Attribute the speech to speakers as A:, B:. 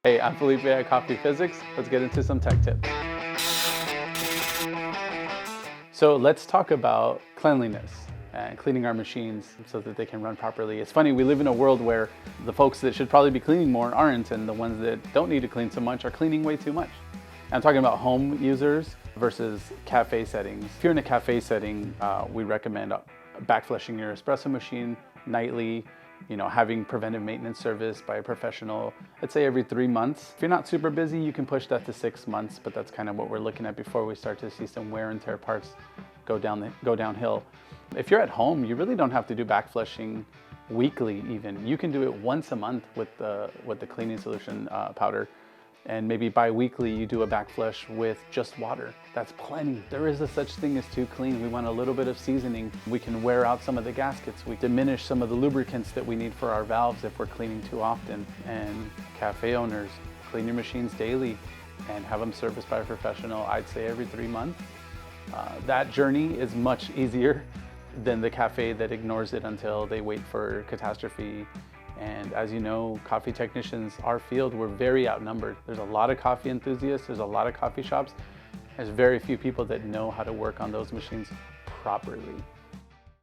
A: Hey, I'm Felipe at Coffee Physics. Let's get into some tech tips. So let's talk about cleanliness and cleaning our machines so that they can run properly. It's funny, we live in a world where the folks that should probably be cleaning more aren't, and the ones that don't need to clean so much are cleaning way too much. I'm talking about home users versus cafe settings. If you're in a cafe setting, we recommend backflushing your espresso machine nightly, having preventive maintenance service by a professional, let's say every 3 months. If you're not super busy, you can push that to 6 months, but that's kind of what we're looking at before we start to see some wear and tear parts go downhill. If you're at home, you really don't have to do backflushing weekly even. You can do it once a month with the cleaning solution powder. And maybe bi-weekly you do a backflush with just water. That's plenty. There is a such thing as too clean. We want a little bit of seasoning. We can wear out some of the gaskets. We diminish some of the lubricants that we need for our valves if we're cleaning too often. And cafe owners, clean your machines daily and have them serviced by a professional, I'd say every 3 months. That journey is much easier than the cafe that ignores it until they wait for catastrophe. And as you know, coffee technicians, our field, we're very outnumbered. There's a lot of coffee enthusiasts, there's a lot of coffee shops. There's very few people that know how to work on those machines properly.